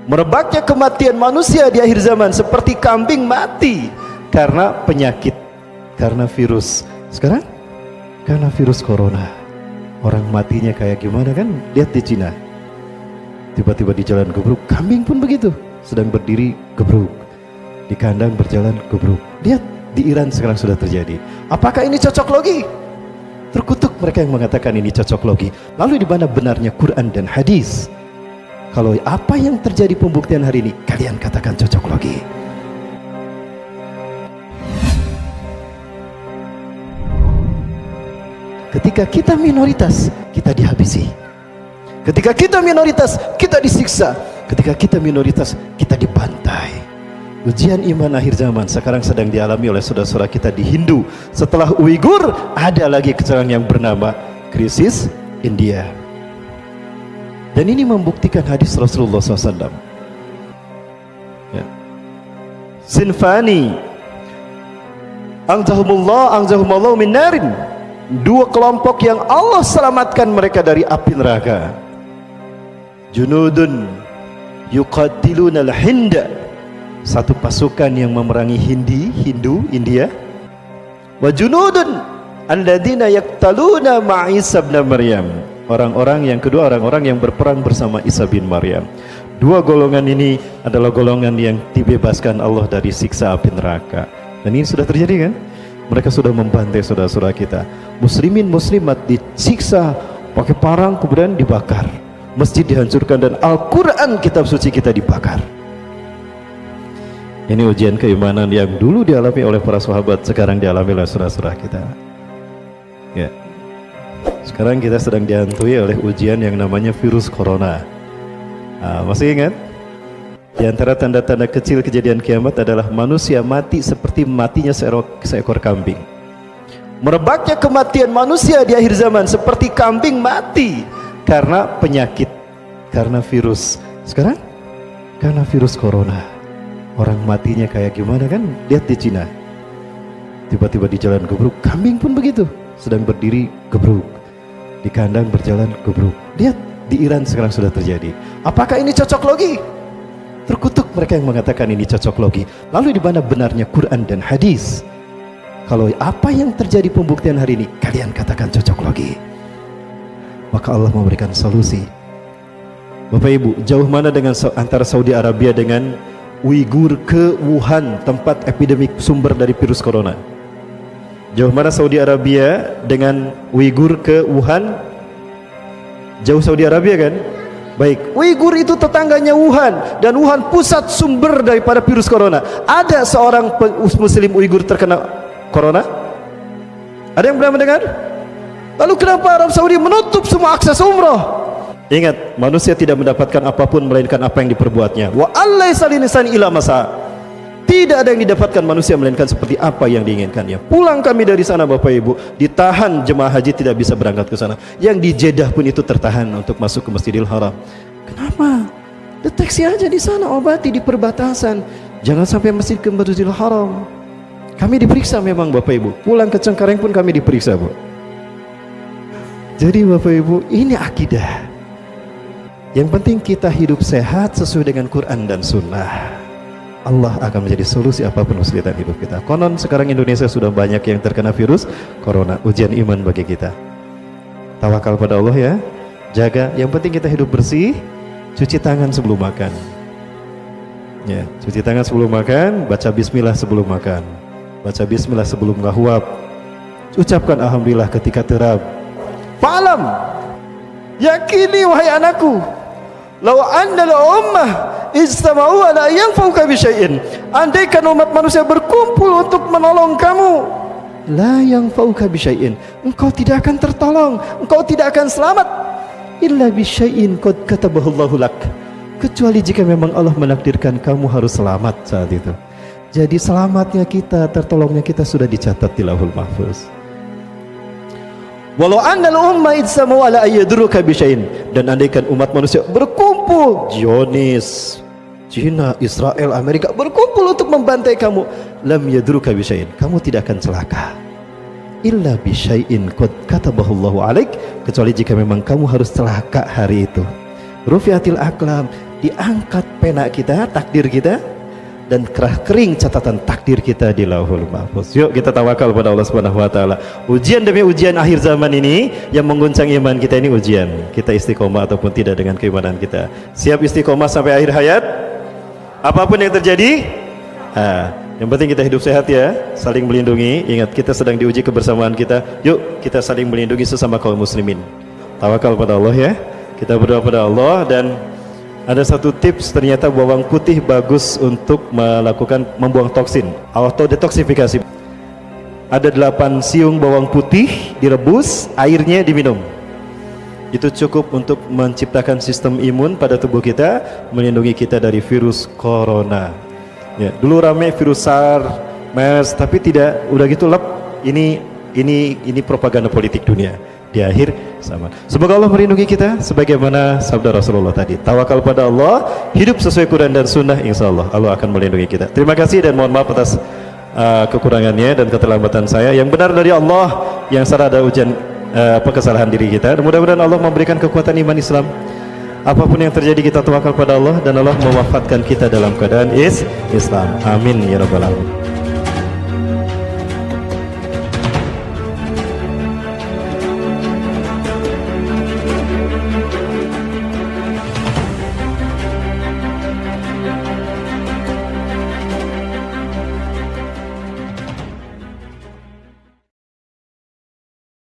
Merebaknya kematian manusia di akhir zaman seperti kambing mati karena penyakit, karena virus. Sekarang karena virus corona, orang matinya kayak gimana kan? Lihat di Cina, tiba-tiba di jalan gebruk, kambing pun begitu, sedang berdiri gebruk, di kandang berjalan gebruk. Lihat di Iran sekarang sudah terjadi. Apakah ini cocok logi? Terkutuk mereka yang mengatakan ini cocok logi. Lalu di mana benarnya Quran dan hadis? Kalau apa yang terjadi pembuktian hari ini, kalian katakan cocok logi. Ketika kita minoritas, kita dihabisi. Ketika kita minoritas, kita disiksa. Ketika kita minoritas, kita dibantai. Ujian iman akhir zaman sekarang sedang dialami oleh saudara-saudara kita di Hindu. Setelah Uighur, ada lagi sekarang yang bernama krisis India. Dan ini membuktikan hadis Rasulullah SAW. Ya. Sinfani anzahumullahu min narin. Dua kelompok yang Allah selamatkan mereka dari api neraka. Junudun yuqatiluna al-Hinda. Satu pasukan yang memerangi Hindu, India. Wa junudun alladzina yaqtaluna ma'a Isa bin Maryam. Orang-orang yang kedua, orang-orang yang berperang bersama Isa bin Maryam. Dua golongan ini adalah golongan yang dibebaskan Allah dari siksa api neraka. Dan ini sudah terjadi kan? Mereka sudah membantai saudara-saudara kita. Muslimin muslimat disiksa pakai parang, kemudian dibakar. Masjid dihancurkan dan Al-Quran kitab suci kita dibakar. Ini ujian keimanan yang dulu dialami oleh para sahabat, sekarang dialami oleh saudara-saudara kita. Ya. Sekarang kita sedang dihantui oleh ujian yang namanya virus corona. Masih ingat? Di antara tanda-tanda kecil kejadian kiamat adalah manusia mati seperti matinya seekor kambing. Merebaknya kematian manusia di akhir zaman seperti kambing mati karena penyakit, karena virus. Sekarang karena virus corona, orang matinya kayak gimana kan? Lihat di Cina, tiba-tiba di jalan gebruk, kambing pun begitu, sedang berdiri gebruk, di kandang berjalan gebruk. Lihat di Iran sekarang sudah terjadi. Apakah ini cocok logi? Terkutuk mereka yang mengatakan ini cocok logi. Lalu di mana benarnya Quran dan hadis? Kalau apa yang terjadi pembuktian hari ini, kalian katakan cocok logi. Maka Allah memberikan solusi. Bapak Ibu, jauh mana dengan antara Saudi Arabia dengan Uighur ke Wuhan, tempat epidemik sumber dari virus corona? Jauh mana Saudi Arabia dengan Uighur ke Wuhan? Jauh Saudi Arabia kan? Baik, Uighur itu tetangganya Wuhan, dan Wuhan pusat sumber daripada virus corona. Ada seorang muslim Uighur terkena corona? Ada yang pernah mendengar? Lalu kenapa Arab Saudi menutup semua akses umroh? Ingat, manusia tidak mendapatkan apapun melainkan apa yang diperbuatnya. Wa allaisa linsani illa masa. Tidak ada yang didapatkan manusia melainkan seperti apa yang diinginkannya. Pulang kami dari sana Bapak Ibu, ditahan jemaah haji tidak bisa berangkat ke sana. Yang di Jeddah pun itu tertahan untuk masuk ke Masjidil Haram. Kenapa? Deteksi aja di sana, obati di perbatasan. Jangan sampai masjid ke Masjidil Haram. Kami diperiksa memang Bapak Ibu. Pulang ke Cengkareng pun kami diperiksa, Bu. Jadi Bapak Ibu, ini akidah. Yang penting kita hidup sehat sesuai dengan Quran dan Sunnah. Allah akan menjadi solusi apapun kesulitan hidup kita. Konon sekarang Indonesia sudah banyak yang terkena virus corona. Ujian iman bagi kita. Tawakal pada Allah ya. Jaga, yang penting kita hidup bersih. Cuci tangan sebelum makan. Ya, cuci tangan sebelum makan. Baca bismillah sebelum makan. Baca bismillah sebelum ngahwab. Ucapkan alhamdulillah ketika terab. Fa'alam, yakini wahai anakku, law anna al-ummah ijtama'u ala yanfa'uka bi syai'in. Andaikan umat manusia berkumpul untuk menolong kamu, la yanfa'uka bi syai'in, engkau tidak akan tertolong, engkau tidak akan selamat, illa bi syai'in qad katabahu Allahu lak, kecuali jika memang Allah menakdirkan kamu harus selamat saat itu. Jadi selamatnya kita, tertolongnya kita sudah dicatat di Lauhul Mahfuz. Walau annal umma ijtama'u ala ayyadruka bi syai'in, dan andaikan umat manusia berkumpul, Zionis, Cina, Israel, Amerika berkumpul untuk membantai kamu, lam yadruka bi syai'in, kamu tidak akan celaka, illa bi syai'in qad katabahu Allahu alaik, kecuali jika memang kamu harus celaka hari itu. rufiatil aqlam, diangkat pena kita, takdir kita, dan kerah kering catatan takdir kita di Lauhul Mahfuz. Yuk kita tawakal pada Allah Subhanahu wa taala. Ujian demi ujian akhir zaman ini yang mengguncang iman kita ini ujian. Kita istiqomah ataupun tidak dengan keimanan kita. Siap istiqomah sampai akhir hayat? Apapun yang terjadi, yang penting kita hidup sehat ya, saling melindungi. Ingat kita sedang diuji kebersamaan kita. Yuk kita saling melindungi sesama kaum muslimin. Tawakal pada Allah ya. Kita berdoa pada Allah. Dan ada satu tips, ternyata bawang putih bagus untuk membuang toksin, auto detoksifikasi. Ada 8 siung bawang putih direbus, airnya diminum. Itu cukup untuk menciptakan sistem imun pada tubuh kita, melindungi kita dari virus corona. Ya, dulu rame virus SARS, MERS, tapi tidak, udah gitu lep. Ini propaganda politik dunia. Di akhir sama. Semoga Allah melindungi kita sebagaimana sabda Rasulullah tadi. Tawakal pada Allah, hidup sesuai Quran dan Sunnah, insya Allah Allah akan melindungi kita. Terima kasih dan mohon maaf atas kekurangannya dan keterlambatan saya. Yang benar dari Allah, yang salah ada kesalahan diri kita. Mudah-mudahan Allah memberikan kekuatan iman Islam. Apapun yang terjadi kita tawakal pada Allah dan Allah mewafatkan kita dalam keadaan Islam. Amin ya rabbal alamin.